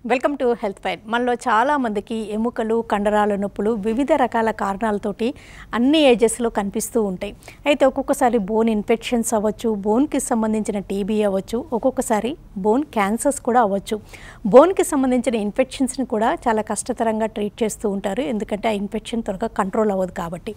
Welcome to health fight. మనలో చాలామందికి ఎముకలు కండరాల నొప్పులు వివిధ రకాల కారణాలతోటి అన్ని ఏజెస్లో కనిపిస్తూ ఉంటాయి. అయితే ఒక్కొక్కసారి బోన్ ఇన్ఫెక్షన్స్ అవ్వచ్చు, బోన్కి సంబంధించిన టీబీ అవ్వచ్చు, ఒక్కొక్కసారి బోన్ క్యాన్సర్స్ కూడా అవ్వచ్చు. బోన్కి సంబంధించిన ఇన్ఫెక్షన్స్ని కూడా చాలా కష్టతరంగా ట్రీట్ చేస్తూ ఉంటారు, ఎందుకంటే ఆ ఇన్ఫెక్షన్ త్వరగా కంట్రోల్ అవ్వదు కాబట్టి.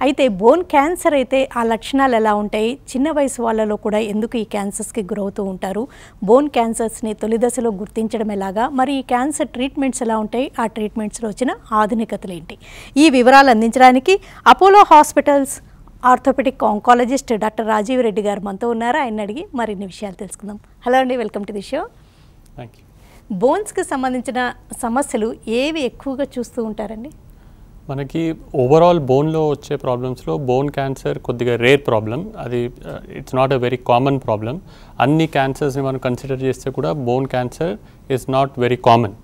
అయితే బోన్ క్యాన్సర్ అయితే ఆ లక్షణాలు ఎలా ఉంటాయి, చిన్న వయసు వాళ్ళలో కూడా ఎందుకు ఈ క్యాన్సర్స్కి గురవుతూ ఉంటారు, బోన్ క్యాన్సర్స్ని తొలి దశలో గుర్తించడం ఎలాగా, మరి ఈ క్యాన్సర్ ట్రీట్మెంట్స్ ఎలా ఉంటాయి, ఆ ట్రీట్మెంట్స్లో వచ్చిన ఆధునికతలు ఏంటి, ఈ వివరాలు అందించడానికి Apollo hospitals orthopaedic oncologist doctor Rajeev Reddy గారు మనతో ఉన్నారు. ఆయన అడిగి మరిన్ని విషయాలు తెలుసుకుందాం. హలో అండి, వెల్కమ్ టు ది షో. బోన్స్కి సంబంధించిన సమస్యలు ఏవి ఎక్కువగా చూస్తూ ఉంటారండి? మనకి ఓవరాల్ బోన్లో వచ్చే ప్రాబ్లమ్స్లో బోన్ క్యాన్సర్ కొద్దిగా రేర్ ప్రాబ్లం. అది it's not a very common problem. అన్ని క్యాన్సర్స్ని మనం కన్సిడర్ చేస్తే కూడా bone cancer is not very common.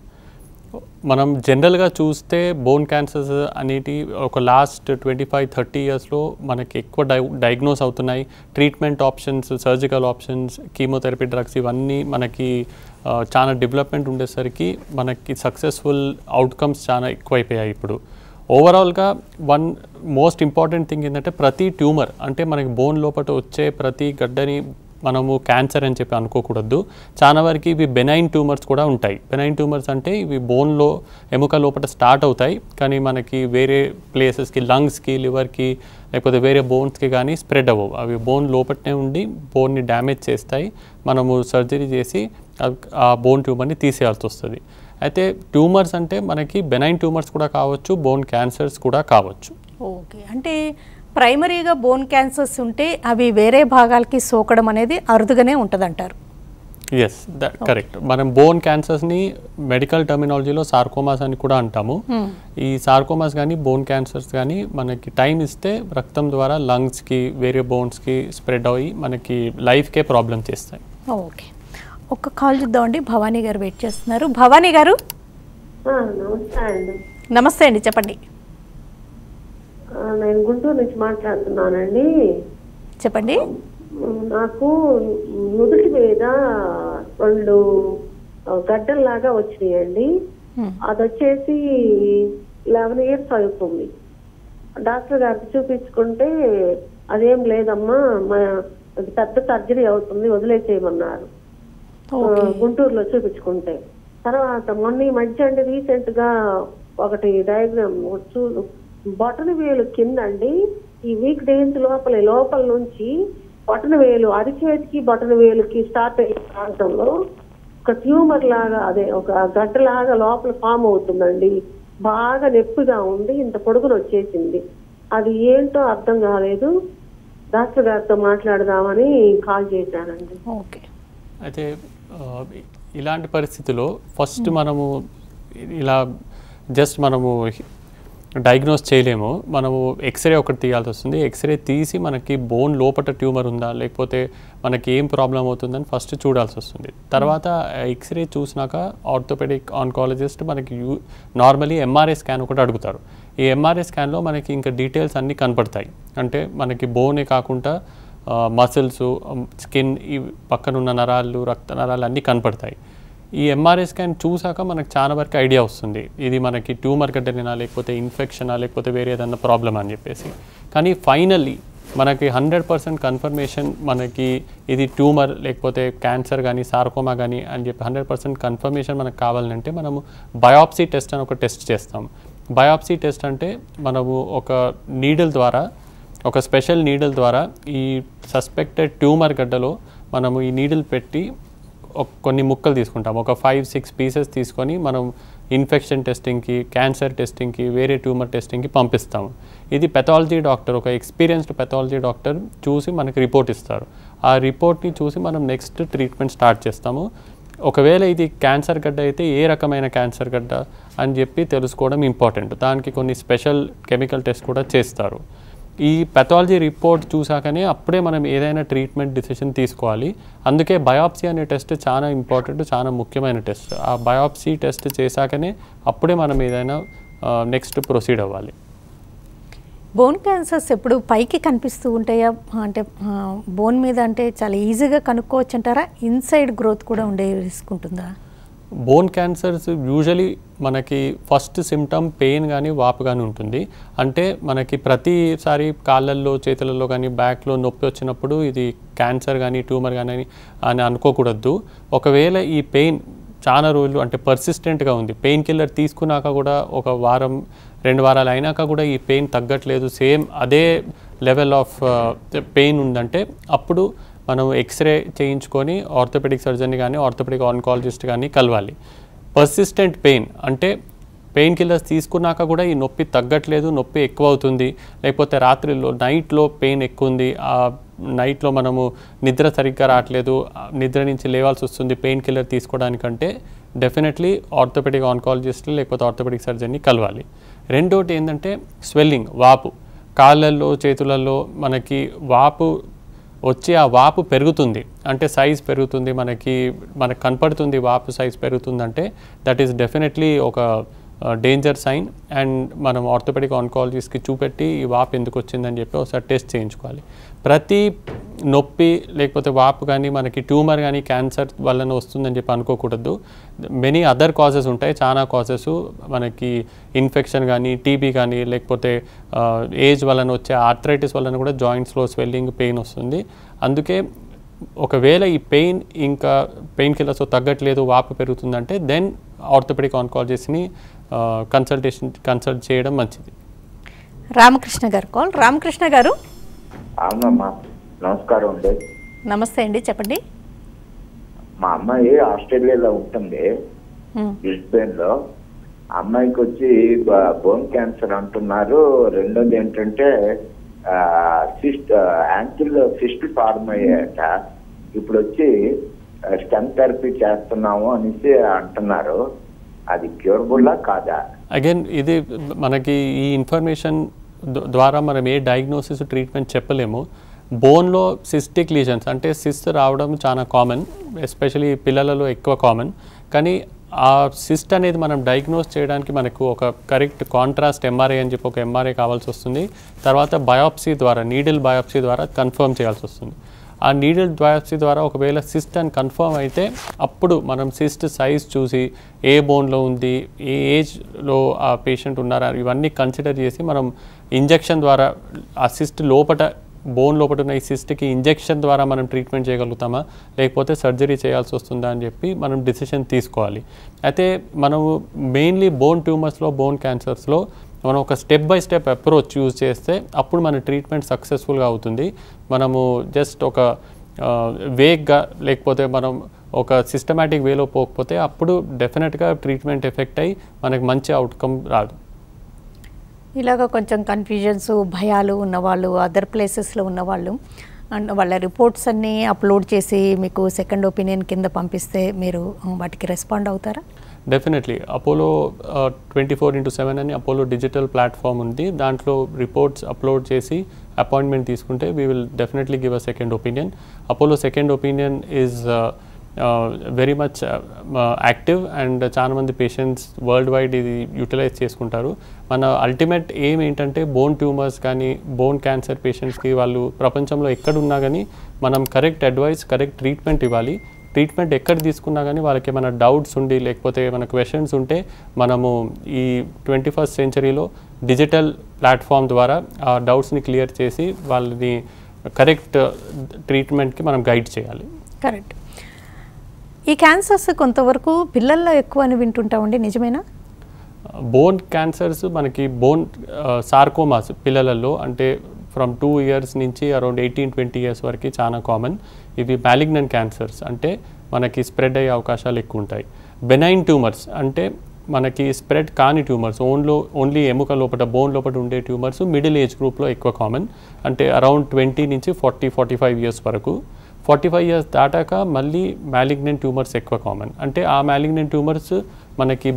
మనం జనరల్గా చూస్తే బోన్ క్యాన్సర్స్ అనేటి ఒక లాస్ట్ 25-30 ఇయర్స్లో మనకి ఎక్కువ డయాగ్నోస్ అవుతున్నాయి. Treatment options, surgical options, chemotherapy drugs ఇవన్నీ మనకి చాలా డెవలప్మెంట్ ఉండేసరికి మనకి సక్సెస్ఫుల్ అవుట్కమ్స్ చాలా ఎక్కువైపోయాయి. ఇప్పుడు ఓవరాల్గా వన్ మోస్ట్ ఇంపార్టెంట్ థింగ్ ఏంటంటే ప్రతి ట్యూమర్, అంటే మనకి బోన్ లోపల వచ్చే ప్రతి గడ్డని మనము క్యాన్సర్ అని చెప్పి అనుకోకూడదు. చాలా వరకు ఇవి బెనైన్ ట్యూమర్స్ కూడా ఉంటాయి. బెనైన్ ట్యూమర్స్ అంటే ఇవి బోన్లో ఎముక లోపల స్టార్ట్ అవుతాయి, కానీ మనకి వేరే ప్లేసెస్కి, లంగ్స్కి, లివర్కి లేకపోతే వేరే బోన్స్కి కానీ స్ప్రెడ్ అవ్వవు. అవి బోన్ లోపలనే ఉండి బోన్ని డ్యామేజ్ చేస్తాయి. మనము సర్జరీ చేసి ఆ బోన్ ట్యూమర్ని తీసేయాల్సి వస్తుంది. అయితే ట్యూమర్స్ అంటే మనకి బెనైన్ ట్యూమర్స్ కూడా కావచ్చు, బోన్ క్యాన్సర్స్ కూడా కావచ్చు. ఓకే, అంటే ప్రైమరీగా బోన్ క్యాన్సర్స్ ఉంటే అవి వేరే భాగాలకి సోకడం అనేది అరుదుగానే ఉంటుందంటారు? Yes, that correct. మనం బోన్ క్యాన్సర్స్ని మెడికల్ టర్మినాలజీలో సార్కోమాస్ అని కూడా అంటాము. ఈ సార్కోమాస్ కానీ బోన్ క్యాన్సర్స్ కానీ మనకి టైం ఇస్తే రక్తం ద్వారా లంగ్స్కి, వేరే బోన్స్కి స్ప్రెడ్ అయ్యి మనకి లైఫ్కే ప్రాబ్లం చేస్తాయి. ఓకే, ఒక్క కాల్ చూద్దామండి. భవానీ గారు వెయిట్ చేస్తున్నారు. భవానీ గారు నమస్తే అండి, చెప్పండి. నేను గుంటూరు నుంచి మాట్లాడుతున్నానండి. చెప్పండి. నాకు నుదుటి మీద 2 గడ్డల్లాగా వచ్చినాయండి. అది వచ్చేసి 11 ఇయర్స్ అవుతుంది. డాక్టర్ గారికి చూపించుకుంటే అదేం లేదమ్మా, అది పెద్ద సర్జరీ అవుతుంది, వదిలేసేయమన్నారు గుంటూరులో చూపించుకుంటే. తర్వాత మొన్న ఈ మధ్య అంటే రీసెంట్ గా ఒకటి డయాగ్రామ్ బొటన వేలు కింద అండి, ఈ వీక్ డేస్ లోపల నుంచి బొటన వేలు, అరిచేతికి బొటన వేలుకి స్టార్ట్ అయ్యే ప్రాంతంలో ఒక ట్యూమర్ లాగా, అదే ఒక గడ్డలాగా లోపల ఫామ్ అవుతుందండి. బాగా నొప్పిగా ఉంది, ఇంత పొడుగున వచ్చేసింది. అది ఏంటో అర్థం కాలేదు. డాక్టర్ గారితో మాట్లాడదామని కాల్ చేశానండి. ఓకే, అయితే ఇలాంటి పరిస్థితిలో ఫస్ట్ మనము ఇలా జస్ట్ మనము డయాగ్నోస్ చేయలేము. మనము ఎక్స్రే ఒకటి తీయాల్సి వస్తుంది. ఎక్స్రే తీసి మనకి బోన్ లోపల ట్యూమర్ ఉందా లేకపోతే మనకి ఏం ప్రాబ్లం అవుతుందని ఫస్ట్ చూడాల్సి వస్తుంది. తర్వాత ఎక్స్రే చూసినాక ఆర్థోపెడిక్ ఆంకాలజిస్ట్ మనకి నార్మలీ ఎంఆర్ఐ స్కాన్ ఒకటి అడుగుతారు. ఈ ఎంఆర్ఐ స్కాన్లో మనకి ఇంకా డీటెయిల్స్ అన్నీ కనపడతాయి. అంటే మనకి బోనే కాకుండా మసిల్స్, స్కిన్, ఈ పక్కనున్న నరాలు, రక్త నరాలు అన్నీ కనపడతాయి. ఈ ఎంఆర్ఐ స్కాన్ చూసాక మనకు చాలా వరకు ఐడియా వస్తుంది, ఇది మనకి ట్యూమర్ గడ్డనేనా లేకపోతే ఇన్ఫెక్షనా లేకపోతే వేరే ఏదన్నా ప్రాబ్లం అని చెప్పేసి. కానీ ఫైనల్లీ మనకి 100% కన్ఫర్మేషన్, మనకి ఇది ట్యూమర్ లేకపోతే క్యాన్సర్ కానీ సార్కోమా కానీ అని చెప్పి 100% కన్ఫర్మేషన్ మనకు కావాలంటే మనము బయాప్సీ టెస్ట్ అని ఒక టెస్ట్ చేస్తాం. బయాప్సీ టెస్ట్ అంటే మనము ఒక నీడిల్ ద్వారా, ఒక స్పెషల్ నీడిల్ ద్వారా ఈ సస్పెక్టెడ్ ట్యూమర్ గడ్డలో మనము ఈ నీడిల్ పెట్టి కొన్ని ముక్కలు తీసుకుంటాం. ఒక 5-6 పీసెస్ తీసుకొని మనం ఇన్ఫెక్షన్ టెస్టింగ్కి, క్యాన్సర్ టెస్టింగ్కి, వేరే ట్యూమర్ టెస్టింగ్కి పంపిస్తాము. ఇది పెథాలజీ డాక్టర్, ఒక ఎక్స్పీరియన్స్డ్ పెథాలజీ డాక్టర్ చూసి మనకి రిపోర్ట్ ఇస్తారు. ఆ రిపోర్ట్ని చూసి మనం నెక్స్ట్ ట్రీట్మెంట్ స్టార్ట్ చేస్తాము. ఒకవేళ ఇది క్యాన్సర్ గడ్డ అయితే ఏ రకమైన క్యాన్సర్ గడ్డ అని చెప్పి తెలుసుకోవడం ఇంపార్టెంట్. దానికి కొన్ని స్పెషల్ కెమికల్ టెస్ట్ కూడా చేస్తారు. ఈ పెథాలజీ రిపోర్ట్ చూసాకనే అప్పుడే మనం ఏదైనా ట్రీట్మెంట్ డిసిషన్ తీసుకోవాలి. అందుకే బయాప్సీ అనే టెస్ట్ చాలా ఇంపార్టెంట్, చాలా ముఖ్యమైన టెస్ట్. ఆ బయాప్సీ టెస్ట్ చేశాకనే అప్పుడే మనం ఏదైనా నెక్స్ట్ ప్రొసీడ్ అవ్వాలి. బోన్ క్యాన్సర్స్ ఎప్పుడు పైకి కనిపిస్తూ ఉంటాయా, అంటే బోన్ మీద అంటే చాలా ఈజీగా కనుక్కోవచ్చు అంటారా, ఇన్సైడ్ గ్రోత్ కూడా ఉండే రిస్క్ ఉంటుందా? బోన్ క్యాన్సర్స్ యూజువలీ మనకి ఫస్ట్ సిమ్టమ్ పెయిన్ కానీ వాపు కానీ ఉంటుంది. అంటే మనకి ప్రతిసారి కాళ్ళల్లో చేతులలో కానీ బ్యాక్లో నొప్పి వచ్చినప్పుడు ఇది క్యాన్సర్ కానీ ట్యూమర్ కానీ అని అనుకోకూడదు. ఒకవేళ ఈ పెయిన్ చాలా రోజులు అంటే పర్సిస్టెంట్గా ఉంది, పెయిన్ కిల్లర్ తీసుకున్నాక కూడా ఒక వారం 2 వారాలు అయినాక కూడా ఈ పెయిన్ తగ్గట్లేదు, సేమ్ అదే లెవెల్ ఆఫ్ పెయిన్ ఉందంటే అప్పుడు మనం ఎక్స్రే చేయించుకొని ఆర్థోపెడిక్ సర్జన్ కానీ ఆర్థోపెడిక్ ఆన్కాలజిస్ట్ కానీ కలవాలి. పర్సిస్టెంట్ పెయిన్ అంటే పెయిన్ కిల్లర్స్ తీసుకున్నాక కూడా ఈ నొప్పి తగ్గట్లేదు, నొప్పి ఎక్కువ అవుతుంది, లేకపోతే రాత్రిలో నైట్లో పెయిన్ ఎక్కువ ఉంది, ఆ నైట్లో మనము నిద్ర సరిగ్గా రావట్లేదు, నిద్ర నుంచి లేవాల్సి వస్తుంది పెయిన్ కిల్లర్ తీసుకోవడానికంటే డెఫినెట్లీ ఆర్థోపెడిక్ ఆన్కాలజిస్ట్ లేకపోతే ఆర్థోపెడిక్ సర్జన్ని కలవాలి. రెండోటి ఏంటంటే స్వెల్లింగ్, వాపు, కాళ్ళల్లో చేతులలో మనకి వాపు వచ్చి ఆ వాపు పెరుగుతుంది అంటే సైజ్ పెరుగుతుంది, మనకు కనపడుతుంది వాపు సైజ్ పెరుగుతుందంటే దట్ ఈస్ డెఫినెట్లీ ఒక డేంజర్ సైన్. అండ్ మనం ఆర్థోపెడిక్ ఆన్కాలజిస్ట్కి చూపెట్టి ఈ వాపు ఎందుకు వచ్చిందని చెప్పి ఒకసారి టెస్ట్ చేయించుకోవాలి. ప్రతి నొప్పి లేకపోతే వాపు కానీ మనకి ట్యూమర్ కానీ క్యాన్సర్ వలన వస్తుందని చెప్పి అనుకోకూడదు. మెనీ అదర్ కాజెస్ ఉంటాయి, చాలా కాజెస్, మనకి ఇన్ఫెక్షన్ కానీ టీబీ కానీ లేకపోతే ఏజ్ వలన వచ్చే ఆర్థరైటిస్ వలన కూడా జాయింట్స్లో స్వెల్లింగ్ పెయిన్ వస్తుంది. అందుకే ఒకవేళ ఈ పెయిన్ ఇంకా పెయిన్ కిల్లర్స్ తగ్గట్లేదు, వాపు పెరుగుతుందంటే దెన్ ఆర్థోపెడిక్ ఆన్కాలజిస్ట్ని కన్సల్ట్ చేయడం మంచిది. రామకృష్ణ గారు కాల్. రామకృష్ణ గారు. అవునమ్మా, నమస్కారం అండి. నమస్తే అండి, చెప్పండి. మా అమ్మాయి ఆస్ట్రేలియాలో ఉంటుంది, బ్రిస్బేన్లో. అమ్మాయికి వచ్చి బోన్ క్యాన్సర్ అంటున్నారు. రెండోది ఏంటంటే యాంకిల్ సిస్ట్ ఫార్మ్ అయ్యాక ఇప్పుడు వచ్చి స్టెమ్ థెరపీ చేస్తున్నాము అనేసి అంటున్నారు. అది క్యూరబుల్లా కాదా? అగైన్ ఇది మనకి ఈ ఇన్ఫర్మేషన్ ద్వారా మనం ఏ డయాగ్నోసిస్ ట్రీట్మెంట్ చెప్పలేము. బోన్లో సిస్టిక్ లీజన్స్ అంటే సిస్ట్ రావడం చాలా కామన్, ఎస్పెషలీ పిల్లలలో ఎక్కువ కామన్. కానీ ఆ సిస్ట్ అనేది మనం డయాగ్నోస్ చేయడానికి మనకు ఒక కరెక్ట్ కాంట్రాస్ట్ ఎంఆర్ఐ అని చెప్పి ఒక ఎంఆర్ఐ కావాల్సి వస్తుంది. తర్వాత బయాప్సీ ద్వారా, నీడిల్ బయాప్సీ ద్వారా కన్ఫర్మ్ చేయాల్సి వస్తుంది. ఆ నీడిల్ బయాప్సీ ద్వారా ఒకవేళ సిస్ట్ అని కన్ఫర్మ్ అయితే అప్పుడు మనం సిస్ట్ సైజ్ చూసి ఏ బోన్లో ఉంది, ఏ ఏజ్లో ఆ పేషెంట్ ఉన్నారా, ఇవన్నీ కన్సిడర్ చేసి మనం ఇంజెక్షన్ ద్వారా ఆ సిస్ట్ లోపట, బోన్ లోపల ఉన్న ఈ సిస్ట్కి ఇంజెక్షన్ ద్వారా మనం ట్రీట్మెంట్ చేయగలుగుతామా లేకపోతే సర్జరీ చేయాల్సి వస్తుందా అని చెప్పి మనం డిసిషన్ తీసుకోవాలి. అయితే మనము మెయిన్లీ బోన్ ట్యూమర్స్లో, బోన్ క్యాన్సర్స్లో మనం ఒక step by step approach use చేస్తే అప్పుడు మన ట్రీట్మెంట్ సక్సెస్ఫుల్గా అవుతుంది. మనము జస్ట్ ఒక వేగ్గా లేకపోతే మనం ఒక సిస్టమేటిక్ వేలో పోకపోతే అప్పుడు డెఫినెట్గా ట్రీట్మెంట్ ఎఫెక్ట్ అయ్యి మనకి మంచి అవుట్కమ్ రాదు. ఇలాగ కొంచెం కన్ఫ్యూజన్స్, భయాలు ఉన్నవాళ్ళు, అదర్ ప్లేసెస్లో ఉన్నవాళ్ళు అండ్ వాళ్ళ రిపోర్ట్స్ అన్నీ అప్లోడ్ చేసి మీకు సెకండ్ ఒపీనియన్ కింద పంపిస్తే మీరు వాటికి రెస్పాండ్ అవుతారా? డెఫినెట్లీ. అపోలో 24/7 అని అపోలో డిజిటల్ ప్లాట్ఫామ్ ఉంది. దాంట్లో రిపోర్ట్స్ అప్లోడ్ చేసి అపాయింట్మెంట్ తీసుకుంటే we will definitely give a second opinion. Apollo second opinion is very much active and చాలా మంది పేషెంట్స్ వరల్డ్ వైడ్ ఇది యూటిలైజ్ చేసుకుంటారు. మన అల్టిమేట్ ఎయిమ్ ఏంటంటే బోన్ ట్యూమర్స్ కానీ బోన్ క్యాన్సర్ పేషెంట్స్కి వాళ్ళు ప్రపంచంలో ఎక్కడున్నా కానీ మనం కరెక్ట్ అడ్వైస్, కరెక్ట్ ట్రీట్మెంట్ ఇవ్వాలి. ట్రీట్మెంట్ ఎక్కడ తీసుకున్నా కానీ వాళ్ళకి ఏమైనా డౌట్స్ ఉండి లేకపోతే ఏమైనా క్వశ్చన్స్ ఉంటే మనము ఈ 21st సెంచరీలో డిజిటల్ ప్లాట్ఫామ్ ద్వారా ఆ డౌట్స్ని క్లియర్ చేసి వాళ్ళని కరెక్ట్ ట్రీట్మెంట్కి మనం గైడ్ చేయాలి. కరెక్ట్. ఈ క్యాన్సర్స్ కొంతవరకు పిల్లల్లో ఎక్కువ అని వింటుంటామండి, నిజమేనా? బోన్ క్యాన్సర్స్ మనకి బోన్ సార్కోమాస్ పిల్లలలో అంటే ఫ్రమ్ 2 years నుంచి అరౌండ్ 18-20 years వరకు చాలా కామన్. ఇవి మ్యాలిగ్నెంట్ క్యాన్సర్స్ అంటే మనకి స్ప్రెడ్ అయ్యే అవకాశాలు ఎక్కువ ఉంటాయి. బెనైన్ ట్యూమర్స్ అంటే మనకి స్ప్రెడ్ కాని ట్యూమర్స్, ఓన్లీ ఎముక లోపల, బోన్ లోపల ఉండే ట్యూమర్స్ మిడిల్ ఏజ్ గ్రూప్లో ఎక్కువ కామన్. అంటే అరౌండ్ 20 నుంచి 40-45 years వరకు. 45 years దాటాక మళ్ళీ మ్యాలిగ్నెంట్ ట్యూమర్స్ ఎక్కువ కామన్. అంటే ఆ మ్యాలిగ్నెంట్ ట్యూమర్స్ మనకి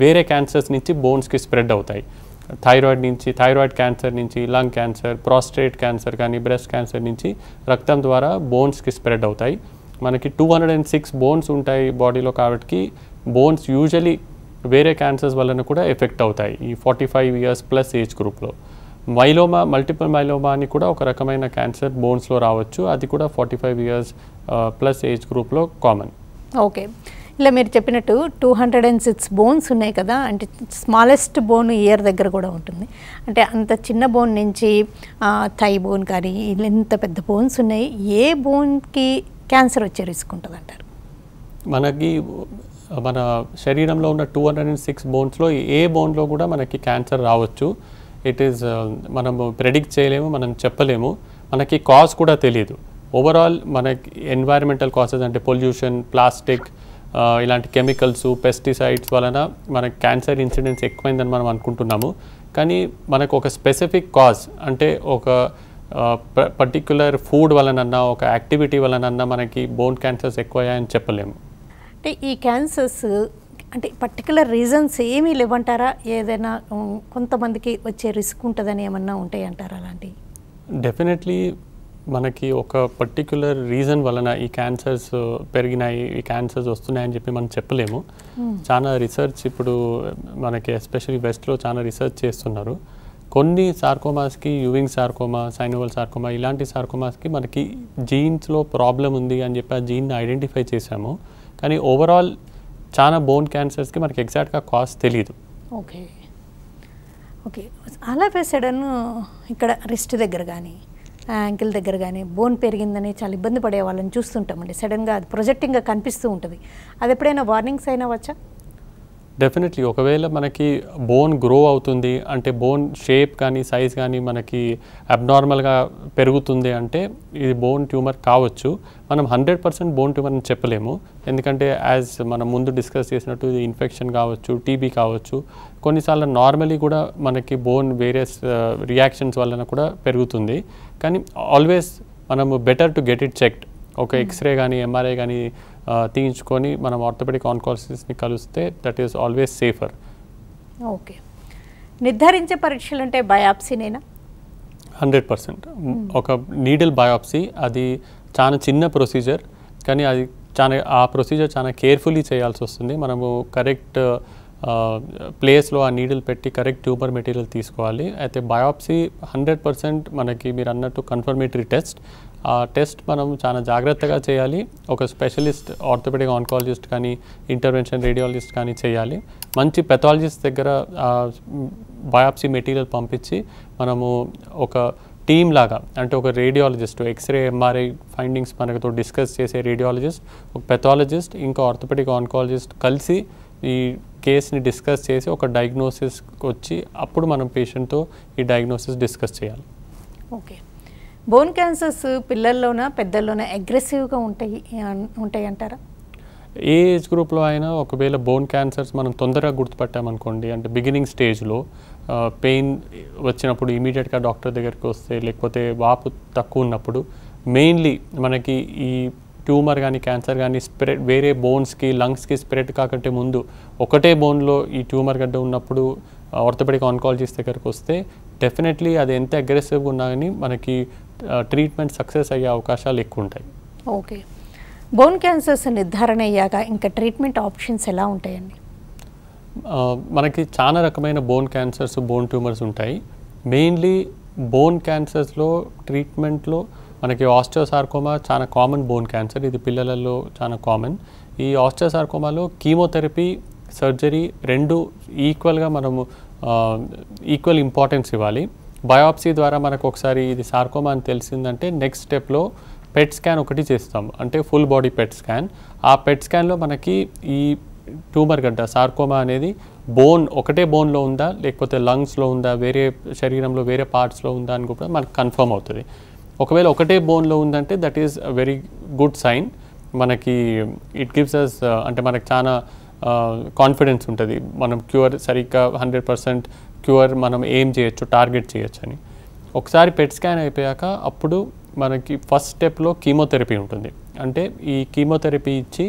వేరే క్యాన్సర్స్ నుంచి బోన్స్కి స్ప్రెడ్ అవుతాయి. థైరాయిడ్ క్యాన్సర్ నుంచి, లంగ్ క్యాన్సర్, ప్రాస్టేట్ క్యాన్సర్ కానీ బ్రెస్ట్ క్యాన్సర్ నుంచి రక్తం ద్వారా బోన్స్కి స్ప్రెడ్ అవుతాయి. మనకి 206 బోన్స్ ఉంటాయి బాడీలో కాబట్టి బోన్స్ యూజువలీ వేరే క్యాన్సర్స్ వలన కూడా ఎఫెక్ట్ అవుతాయి ఈ 45 years ప్లస్ ఏజ్ గ్రూప్లో. మైలోమా, మల్టిపుల్ మైలోమా అని కూడా ఒక రకమైన క్యాన్సర్ బోన్స్లో రావచ్చు. అది కూడా 45 years ప్లస్ ఏజ్ గ్రూప్లో కామన్. ఓకే. ఇలా మీరు చెప్పినట్టు 206 బోన్స్ ఉన్నాయి కదా, అంటే స్మాలెస్ట్ బోన్ ఇయర్ దగ్గర కూడా ఉంటుంది. అంటే అంత చిన్న బోన్ నుంచి థై బోన్ కానీ ఇంత పెద్ద బోన్స్ ఉన్నాయి. ఏ బోన్కి క్యాన్సర్ వచ్చే రిస్క్ ఉంటుంది అంటారు? మనకి మన శరీరంలో ఉన్న 206 బోన్స్లో ఏ బోన్లో కూడా మనకి క్యాన్సర్ రావచ్చు. ఇట్ ఈస్ మనము ప్రెడిక్ట్ చేయలేము, మనం చెప్పలేము. మనకి కాజ్ కూడా తెలియదు. ఓవరాల్ మనకి ఎన్వైరన్మెంటల్ కాసెస్ అంటే పొల్యూషన్, ప్లాస్టిక్, ఇలాంటి కెమికల్స్, పెస్టిసైడ్స్ వలన మనకి క్యాన్సర్ ఇన్సిడెన్స్ ఎక్కువైందని మనం అనుకుంటున్నాము. కానీ మనకు ఒక స్పెసిఫిక్ కాజ్ అంటే ఒక పర్టిక్యులర్ ఫుడ్ వలనన్నా ఒక యాక్టివిటీ వలనన్నా మనకి బోన్ క్యాన్సర్స్ ఎక్కువయ్యాయని చెప్పలేము. అంటే ఈ క్యాన్సర్స్ అంటే పర్టికులర్ రీజన్స్ ఏమీ లేవంటారా? ఏదైనా కొంతమందికి వచ్చే రిస్క్ ఉంటుందని ఏమన్నా ఉంటాయి అంటారా అలాంటివి? డెఫినెట్లీ మనకి ఒక పర్టిక్యులర్ రీజన్ వలన ఈ క్యాన్సర్స్ పెరిగినాయి, ఈ క్యాన్సర్స్ వస్తున్నాయని చెప్పి మనం చెప్పలేము. చాలా రీసెర్చ్ ఇప్పుడు మనకి ఎస్పెషల్లీ వెస్ట్లో చాలా రీసెర్చ్ చేస్తున్నారు. కొన్ని సార్కోమాస్కి యూవింగ్ సార్కోమా, సైనోవల్ సార్కోమా ఇలాంటి సార్కోమాస్కి మనకి జీన్స్లో ప్రాబ్లం ఉంది అని చెప్పి ఆ జీన్ని ఐడెంటిఫై చేశాము. కానీ ఓవరాల్ చాలా బోన్ క్యాన్సర్స్కి మనకి ఎగ్జాక్ట్గా కాజ్ తెలియదు. Okay okay all of A sudden ఇక్కడ రిస్ట్ దగ్గర కానీ యాంకిల్ దగ్గర కానీ బోన్ పెరిగిందని చాలా ఇబ్బంది పడే వాళ్ళని చూస్తుంటామండి. సడన్గా అది ప్రొజెక్టింగ్గా కనిపిస్తూ ఉంటుంది. అది ఎప్పుడైనా వార్నింగ్స్ అయినా వచ్చా? డెఫినెట్లీ ఒకవేళ మనకి బోన్ గ్రో అవుతుంది అంటే బోన్ షేప్ కానీ సైజ్ కానీ మనకి అబ్నార్మల్గా పెరుగుతుంది అంటే ఇది బోన్ ట్యూమర్ కావచ్చు. మనం 100% బోన్ ట్యూమర్ అని చెప్పలేము. ఎందుకంటే యాజ్ మనం ముందు డిస్కస్ చేసినట్టు ఇది ఇన్ఫెక్షన్ కావచ్చు, టీబీ కావచ్చు. కొన్నిసార్లు నార్మలీ కూడా మనకి బోన్ వేరియస్ రియాక్షన్స్ వలన కూడా పెరుగుతుంది. కానీ ఆల్వేస్ మనము better to get it checked. ఒక ఎక్స్రే కానీ ఎంఆర్ఐ కానీ తీయించుకొని మనం ఆర్థోపెడిక్ ఆన్కాలజిస్ట్ని కలిస్తే that is always safer. Okay నిర్ధారించే పరీక్షలు అంటే బయాప్సీనేనా? 100%. ఒక నీడిల్ బయాప్సీ అది చాలా చిన్న ప్రొసీజర్, కానీ అది ఆ ప్రొసీజర్ చాలా కేర్ఫుల్లీ చేయాల్సి వస్తుంది. మనము కరెక్ట్ ప్లేస్లో ఆ నీడిల్ పెట్టి కరెక్ట్ ట్యూబర్ మెటీరియల్ తీసుకోవాలి. అయితే బయాప్సీ 100% మనకి మీరు అన్నట్టు కన్ఫర్మేటరీ టెస్ట్. ఆ టెస్ట్ మనం చాలా జాగ్రత్తగా చేయాలి. ఒక స్పెషలిస్ట్ ఆర్థోపెడిక్ ఆన్కాలజిస్ట్ కానీ ఇంటర్వెన్షన్ రేడియాలజిస్ట్ కానీ చేయాలి. మంచి పెథాలజిస్ట్ దగ్గర బయాప్సీ మెటీరియల్ పంపించి మనము ఒక టీమ్ లాగా అంటే ఒక రేడియాలజిస్ట్, ఎక్స్రే ఎంఆర్ఐ ఫైండింగ్స్ మనతో డిస్కస్ చేసే రేడియాలజిస్ట్, ఒక పెథాలజిస్ట్, ఇంకా ఆర్థోపెడిక్ ఆన్కాలజిస్ట్ కలిసి ఈ కేస్ని డిస్కస్ చేసి ఒక డయాగ్నోసిస్కి వచ్చి అప్పుడు మనం పేషెంట్తో ఈ డయాగ్నోసిస్ డిస్కస్ చేయాలి. ఓకే బోన్ క్యాన్సర్స్ పిల్లల్లోనా పెద్దల్లోనా అగ్రెసివ్గా ఉంటాయి అంటారా? ఏ ఏజ్ గ్రూప్లో అయినా ఒకవేళ బోన్ క్యాన్సర్స్ మనం తొందరగా గుర్తుపట్టామనుకోండి, అంటే బిగినింగ్ స్టేజ్లో పెయిన్ వచ్చినప్పుడు ఇమీడియట్గా డాక్టర్ దగ్గరికి వస్తే, లేకపోతే వాపు తక్కువ ఉన్నప్పుడు, మెయిన్లీ మనకి ఈ ట్యూమర్ కానీ క్యాన్సర్ కానీ స్ప్రెడ్ వేరే బోన్స్కి లంగ్స్కి స్ప్రెడ్ కాకంటే ముందు ఒకటే బోన్లో ఈ ట్యూమర్ గడ్డ ఉన్నప్పుడు ఆర్థోపెడిక్ ఆన్కాలజిస్ట్ దగ్గరికి వస్తే డెఫినెట్లీ అది ఎంత అగ్రెసివ్గా ఉన్నా కానీ మనకి ట్రీట్మెంట్ సక్సెస్ అయ్యే అవకాశాలు ఎక్కువ ఉంటాయి. ఓకే బోన్ క్యాన్సర్స్ నిర్ధారణ అయ్యాక ఇంకా ట్రీట్మెంట్ ఆప్షన్స్ ఎలా ఉంటాయండి? మనకి చాలా రకమైన బోన్ క్యాన్సర్స్, బోన్ ట్యూమర్స్ ఉంటాయి. మెయిన్లీ బోన్ క్యాన్సర్స్లో ట్రీట్మెంట్లో మనకి ఆస్టియోసార్కోమా చాలా కామన్ బోన్ క్యాన్సర్. ఇది పిల్లలలో చాలా కామన్. ఈ ఆస్టియోసార్కోమాలో కీమోథెరపీ, సర్జరీ రెండు ఈక్వల్గా మనము ఈక్వల్ ఇంపార్టెన్స్ ఇవ్వాలి. బయాప్సీ ద్వారా మనకు ఒకసారి ఇది సార్కోమా అని తెలిసిందంటే నెక్స్ట్ స్టెప్లో పెట్ స్కాన్ ఒకటి చేస్తాము, అంటే ఫుల్ బాడీ పెట్ స్కాన్. ఆ పెట్ స్కాన్లో మనకి ఈ ట్యూమర్ గడ్డ సార్కోమా అనేది ఒకటే బోన్లో ఉందా, లేకపోతే లంగ్స్లో ఉందా, వేరే శరీరంలో వేరే పార్ట్స్లో ఉందా అని కూడా మనకు కన్ఫర్మ్ అవుతుంది. ఒకవేళ ఒకటే బోన్లో ఉందంటే that is very good sign. మనకి ఇట్ గివ్స్ అస్ అంటే మనకు చాలా కాన్ఫిడెన్స్ ఉంటుంది, మనం క్యూర్ సరిగ్గా 100% క్యూర్ మనం ఏం చేయొచ్చు, టార్గెట్ చేయొచ్చు అని. ఒకసారి పెట్ స్కాన్ అయిపోయాక అప్పుడు మనకి ఫస్ట్ స్టెప్లో కీమోథెరపీ ఉంటుంది. అంటే ఈ కీమోథెరపీ ఇచ్చి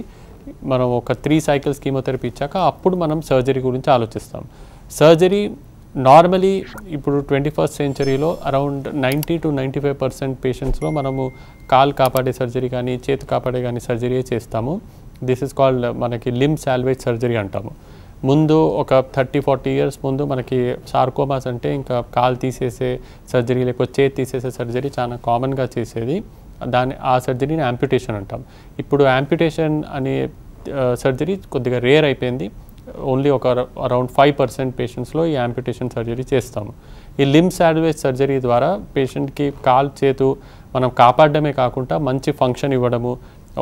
మనం ఒక 3 cycles కీమోథెరపీ ఇచ్చాక అప్పుడు మనం సర్జరీ గురించి ఆలోచిస్తాం. సర్జరీ నార్మలీ ఇప్పుడు 21st centuryలో అరౌండ్ 90 to 95% పేషెంట్స్లో మనము కాలు కాపాడే సర్జరీ కానీ చేతి కాపాడే కానీ సర్జరీ చేస్తాము. దిస్ ఇస్ కాల్డ్ మనకి లింబ్ సాల్వేజ్ సర్జరీ అంటాము. ముందు ఒక 30-40 years ముందు మనకి సార్కోమాస్ అంటే ఇంకా కాలు తీసేసే సర్జరీ లేకపోతే చేతి తీసేసే సర్జరీ చాలా కామన్గా చేసేది. ఆ సర్జరీని యాంప్యుటేషన్ అంటాం. ఇప్పుడు యాంప్యుటేషన్ అనే సర్జరీ కొద్దిగా రేర్ అయిపోయింది. ఓన్లీ ఒక అరౌండ్ 5% పేషెంట్స్లో ఈ యాంపిటేషన్ సర్జరీ చేస్తాము. ఈ లింబ్ సాల్వేజ్ సర్జరీ ద్వారా పేషెంట్కి కాలు చేతు మనం కాపాడడమే కాకుండా మంచి ఫంక్షన్ ఇవ్వడము,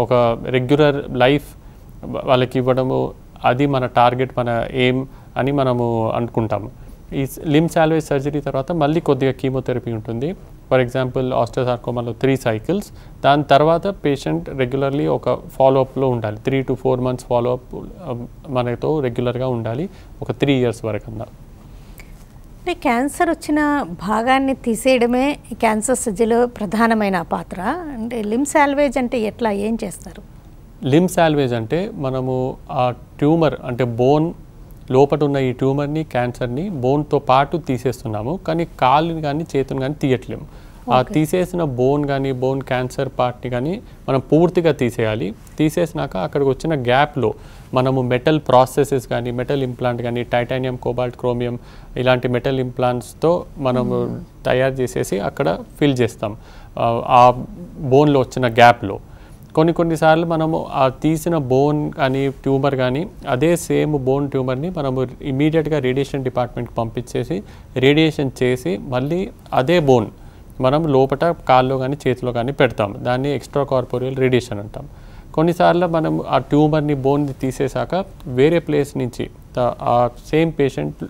ఒక రెగ్యులర్ లైఫ్ వాళ్ళకి ఇవ్వడము, అది మన టార్గెట్, మన ఎయిమ్ అని మనము అనుకుంటాము. ఈ లింబ్ సాల్వేజ్ సర్జరీ తర్వాత మళ్ళీ కొద్దిగా కీమోథెరపీ ఉంటుంది. ఫర్ ఎగ్జాంపుల్ ఆస్టియోసార్కోమాలో 3 cycles. దాని తర్వాత పేషెంట్ రెగ్యులర్లీ ఒక ఫాలోఅప్లో ఉండాలి. 3 to 4 months ఫాలోఅప్ మనతో రెగ్యులర్గా ఉండాలి, ఒక 3 years వరకు అన్నా. అంటే క్యాన్సర్ వచ్చిన భాగాన్ని తీసేయడమే ఈ క్యాన్సర్ సర్జరీలో ప్రధానమైన పాత్ర. అంటే లింబ్ సాల్వేజ్ అంటే ఎట్లా, ఏం చేస్తారు? లింబ్ సాల్వేజ్ అంటే మనము ఆ ట్యూమర్ అంటే బోన్ లోపల ఉన్న ఈ ట్యూమర్ని, క్యాన్సర్ని బోన్తో పాటు తీసేస్తున్నాము, కానీ కాలుని కానీ చేతుని కానీ తీయట్లేము. ఆ తీసేసిన బోన్ కానీ బోన్ క్యాన్సర్ పార్ట్ని కానీ మనం పూర్తిగా తీసేయాలి. తీసేసినాక అక్కడికి వచ్చిన గ్యాప్లో మనము మెటల్ ప్రాసెసెస్ కానీ, మెటల్ ఇంప్లాంట్ కానీ, టైటానియం, కోబాల్ట్, క్రోమియం ఇలాంటి మెటల్ ఇంప్లాంట్స్తో మనము తయారు చేసేసి అక్కడ ఫిల్ చేస్తాం ఆ బోన్లో వచ్చిన గ్యాప్లో. కొన్నిసార్లు మనము ఆ తీసిన బోన్ కానీ ట్యూమర్ కానీ అదే సేమ్ బోన్ ట్యూమర్ని మనము ఇమీడియట్గా రేడియేషన్ డిపార్ట్మెంట్కి పంపించేసి రేడియేషన్ చేసి మళ్ళీ అదే బోన్ మనం లోపల కాల్లో కానీ చేతిలో కానీ పెడతాం. దాన్ని ఎక్స్ట్రా కార్పోరియల్ రేడియేషన్ అంటాం. కొన్నిసార్లు మనం ఆ ట్యూమర్ని బోన్ని తీసేశాక వేరే ప్లేస్ నుంచి ఆ సేమ్ పేషెంట్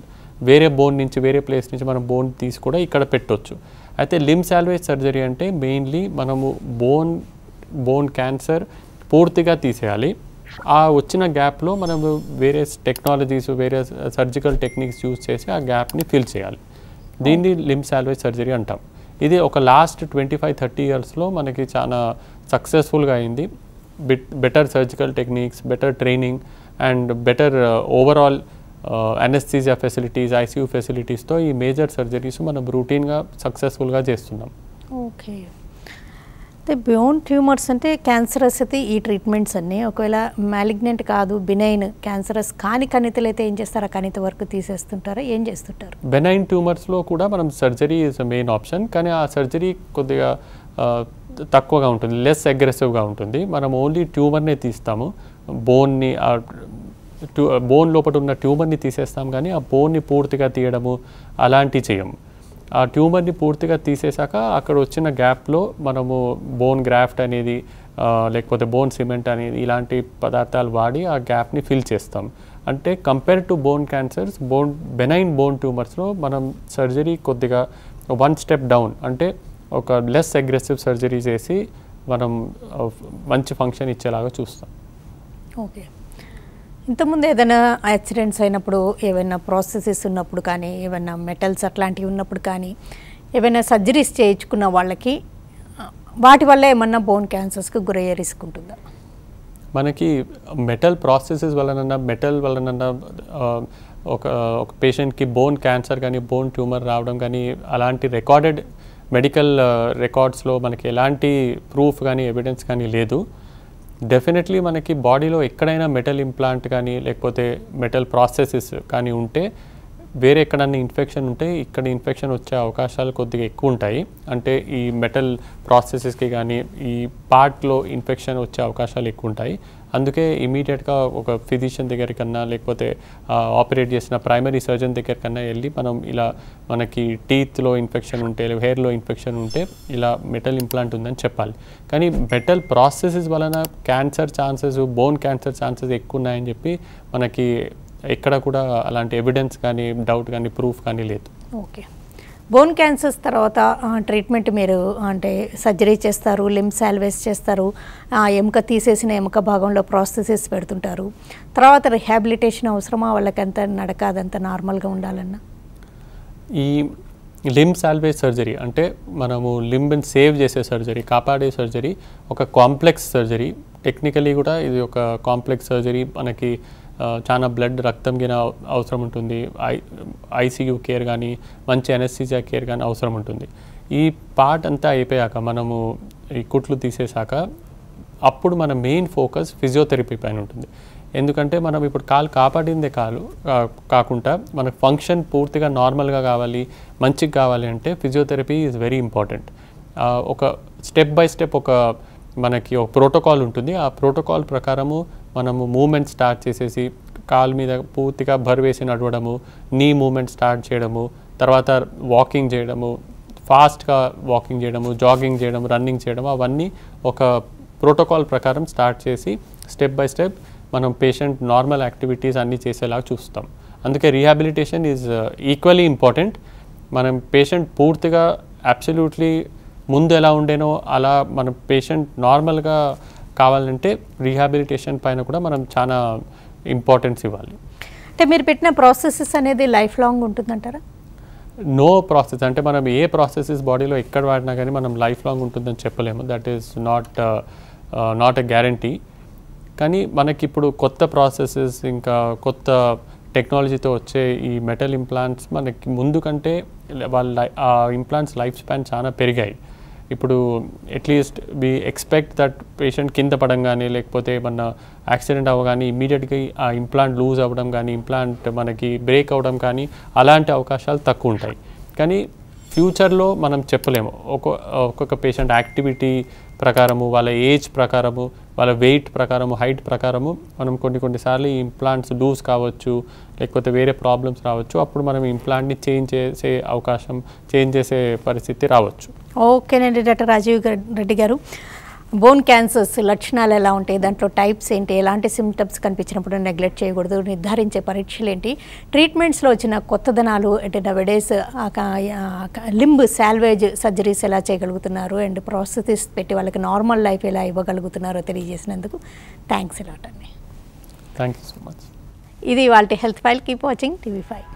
వేరే బోన్ నుంచి వేరే ప్లేస్ నుంచి మనం బోన్ తీసి కూడా ఇక్కడ పెట్టవచ్చు. అయితే లింబ్ సాల్వేజ్ సర్జరీ అంటే మెయిన్లీ మనము బోన్ క్యాన్సర్ పూర్తిగా తీసేయాలి. ఆ వచ్చిన గ్యాప్లో మనం వేరే టెక్నాలజీస్, వేరే సర్జికల్ టెక్నిక్స్ యూజ్ చేసి ఆ గ్యాప్ని ఫిల్ చేయాలి. దీన్ని లింబ్ సాల్వేజ్ సర్జరీ అంటాం. ఇది ఒక లాస్ట్ 25-30 yearsలో మనకి చాలా సక్సెస్ఫుల్గా అయింది. Better surgical techniques, better training and better overall anaesthesia facilities, ICU ఫెసిలిటీస్తో ఈ మేజర్ సర్జరీస్ మనం రూటీన్గా సక్సెస్ఫుల్గా చేస్తున్నాం. ఓకే. అయితే బోన్ ట్యూమర్స్ అంటే క్యాన్సరస్ అయితే ఈ ట్రీట్మెంట్స్ అన్నీ, ఒకవేళ మ్యాలిగ్నెంట్ కాదు బినైన్ క్యాన్సరస్ కాని కణితులు అయితే ఏం చేస్తారు? ఆ కణిత వరకు తీసేస్తుంటారా, ఏం చేస్తుంటారు? బెనైన్ ట్యూమర్స్లో కూడా మనం సర్జరీ ఈజ్ మెయిన్ ఆప్షన్, కానీ ఆ సర్జరీ కొద్దిగా తక్కువగా ఉంటుంది, లెస్ అగ్రెసివ్గా ఉంటుంది. మనం ఓన్లీ ట్యూమర్నే తీస్తాము, బోన్ని బోన్ లోపల ఉన్న ట్యూమర్ని తీసేస్తాం, కానీ ఆ బోన్ని పూర్తిగా తీయడము అలాంటివి చేయము. ఆ ట్యూమర్ని పూర్తిగా తీసేశాక అక్కడ వచ్చిన గ్యాప్లో మనము బోన్ గ్రాఫ్ట్ అనేది లేకపోతే బోన్ సిమెంట్ అనేది ఇలాంటి పదార్థాలు వాడి ఆ గ్యాప్ని ఫిల్ చేస్తాం. అంటే compare to bone cancers, benign bone ట్యూమర్స్లో మనం సర్జరీ కొద్దిగా 1 step డౌన్, అంటే ఒక లెస్ అగ్రెసివ్ సర్జరీ చేసి మనం మంచి ఫంక్షన్ ఇచ్చేలాగా చూస్తాం. ఓకే. ఇంతకుముందు ఏదైనా యాక్సిడెంట్స్ అయినప్పుడు, ఏమైనా ప్రాసెసెస్ ఉన్నప్పుడు కానీ, ఏమైనా మెటల్స్ అట్లాంటివి ఉన్నప్పుడు కానీ, ఏమైనా సర్జరీస్ చేయించుకున్న వాళ్ళకి వాటి వల్ల ఏమన్నా బోన్ క్యాన్సర్స్కి గురయ్యే రిస్క్ ఉంటుందా? మనకి మెటల్ ప్రాసెసెస్ వలన, మెటల్ వలన ఒక పేషెంట్కి బోన్ క్యాన్సర్ కానీ బోన్ ట్యూమర్ రావడం కానీ అలాంటి రికార్డెడ్ మెడికల్ రికార్డ్స్లో మనకి ఎలాంటి ప్రూఫ్ కానీ ఎవిడెన్స్ కానీ లేదు. డెఫినెట్లీ మనకి బాడీలో ఎక్కడైనా మెటల్ ఇంప్లాంట్ కానీ లేకపోతే మెటల్ ప్రాసెసెస్ కానీ ఉంటే, వేరే ఎక్కడన్నా ఇన్ఫెక్షన్ ఉంటే ఇక్కడ ఇన్ఫెక్షన్ వచ్చే అవకాశాలు కొద్దిగా ఎక్కువ ఉంటాయి. అంటే ఈ మెటల్ ప్రాసెసెస్కి కానీ ఈ పార్ట్లో ఇన్ఫెక్షన్ వచ్చే అవకాశాలు ఎక్కువ ఉంటాయి. అందుకే ఇమీడియట్గా ఒక ఫిజిషియన్ దగ్గరికన్నా లేకపోతే ఆపరేట్ చేసిన ప్రైమరీ సర్జన్ దగ్గరికన్నా వెళ్ళి మనం ఇలా మనకి టీత్లో ఇన్ఫెక్షన్ ఉంటే, హెయిర్లో ఇన్ఫెక్షన్ ఉంటే ఇలా మెటల్ ఇంప్లాంట్ ఉందని చెప్పాలి. కానీ మెటల్ ప్రాసెసెస్ వలన cancer chances, bone cancer chances ఎక్కువ ఉన్నాయని చెప్పి మనకి ఎక్కడ కూడా అలాంటి ఎవిడెన్స్ కానీ డౌట్ కానీ ప్రూఫ్ కానీ లేదు. ఓకే. బోన్ క్యాన్సర్స్ తర్వాత ట్రీట్మెంట్ మీరు అంటే సర్జరీ చేస్తారు, లింబ్ సాల్వేజ్ చేస్తారు, ఎముక తీసేసిన ఎముక భాగంలో ప్రాసెసెస్ పెడుతుంటారు. తర్వాత రిహాబిలిటేషన్ అవసరమా? వాళ్ళకంత నడక అదంతా నార్మల్గా ఉండాలన్నా? ఈ లింబ్ సాల్వేజ్ సర్జరీ అంటే మనము లింబ్ని సేవ్ చేసే సర్జరీ, కాపాడే సర్జరీ ఒక కాంప్లెక్స్ సర్జరీ. టెక్నికలీ కూడా ఇది ఒక కాంప్లెక్స్ సర్జరీ. మనకి చాలా బ్లడ్, రక్తం గిన అవసరం ఉంటుంది, ఐసీయూ కేర్ కానీ మంచి అనెస్థీసియా కేర్ కానీ అవసరం ఉంటుంది. ఈ పార్ట్ అంతా అయిపోయాక మనము ఈ కుట్లు తీసేశాక అప్పుడు మన మెయిన్ ఫోకస్ ఫిజియోథెరపీ పైన ఉంటుంది. ఎందుకంటే మనం ఇప్పుడు కాలు కాపాడిందే కాకుండా మనకు ఫంక్షన్ పూర్తిగా నార్మల్గా కావాలి, మంచిగా కావాలి అంటే ఫిజియోథెరపీ ఈజ్ వెరీ ఇంపార్టెంట్. ఒక స్టెప్ బై స్టెప్ మనకి ఒక ప్రోటోకాల్ ఉంటుంది. ఆ ప్రోటోకాల్ ప్రకారము మనము మూమెంట్ స్టార్ట్ చేసేసి కాలు మీద పూర్తిగా బరువేసి నడవడము, నీ మూమెంట్ స్టార్ట్ చేయడము, తర్వాత వాకింగ్ చేయడము, ఫాస్ట్గా వాకింగ్ చేయడము, జాగింగ్ చేయడం, రన్నింగ్ చేయడం, అవన్నీ ఒక ప్రోటోకాల్ ప్రకారం స్టార్ట్ చేసి స్టెప్ బై స్టెప్ మనం పేషెంట్ నార్మల్ యాక్టివిటీస్ అన్నీ చేసేలాగా చూస్తాం. అందుకే రీహాబిలిటేషన్ ఈజ్ ఈక్వల్లీ ఇంపార్టెంట్. మనం పేషెంట్ పూర్తిగా అబ్సల్యూట్లీ ముందు ఎలా ఉండేనో అలా మన పేషెంట్ నార్మల్గా కావాలంటే రీహాబిలిటేషన్ పైన కూడా మనం చాలా ఇంపార్టెన్స్ ఇవ్వాలి. అంటే మీరు పెట్టిన ప్రాసెసెస్ అనేది లైఫ్ లాంగ్ ఉంటుందంటారా? నో ప్రాసెస్ అంటే మనం ఏ ప్రాసెసెస్ బాడీలో ఎక్కడ వాడినా కానీ మనం లైఫ్ లాంగ్ ఉంటుందని చెప్పలేము. That is not a guarantee. కానీ మనకి ఇప్పుడు కొత్త ప్రాసెసెస్ ఇంకా కొత్త టెక్నాలజీతో వచ్చే ఈ మెటల్ ఇంప్లాంట్స్ మనకి ముందు కంటే ఆ ఇంప్లాంట్స్ లైఫ్ స్పాన్ చాలా పెరిగాయి. ఇప్పుడు at least we expect that patient కింద పడంగానే లేకపోతే ఏమన్నా యాక్సిడెంట్ అవ్వగానే ఇమీడియట్గా ఆ ఇంప్లాంట్ లూజ్ అవ్వడం కానీ ఇంప్లాంట్ మనకి బ్రేక్ అవ్వడం కానీ అలాంటి అవకాశాలు తక్కువ ఉంటాయి. కానీ ఫ్యూచర్లో మనం చెప్పలేము. ఒక్కొక్క పేషెంట్ యాక్టివిటీ ప్రకారము, వాళ్ళ ఏజ్ ప్రకారము, వాళ్ళ వెయిట్ ప్రకారము, హైట్ ప్రకారము మనం కొన్నిసార్లు ఈ ఇంప్లాంట్స్ లూజ్ కావచ్చు, లేకపోతే వేరే ప్రాబ్లమ్స్ రావచ్చు. అప్పుడు మనం ఇంప్లాంట్ని చేంజ్ చేసే పరిస్థితి రావచ్చు. ఓకేనండి డాక్టర్ రాజీవ్ రెడ్డి గారు, బోన్ క్యాన్సర్స్ లక్షణాలు ఎలా ఉంటాయి, దాంట్లో టైప్స్ ఏంటి, ఎలాంటి సిమ్టమ్స్ కనిపించినప్పుడు నెగ్లెక్ట్ చేయకూడదు, నిర్ధారించే పరీక్షలు ఏంటి, ట్రీట్మెంట్స్లో వచ్చిన కొత్తదనాలు అంటే నవడేస్ లింబ్ సాల్వేజ్ సర్జరీస్ ఎలా చేయగలుగుతున్నారు అండ్ ప్రాసెసెస్ పెట్టి వాళ్ళకి నార్మల్ లైఫ్ ఎలా ఇవ్వగలుగుతున్నారో తెలియజేసినందుకు థ్యాంక్స్ అలాట్ అండి. Thank you so much. ఇది వాళ్ళ health file. Keep watching TV5.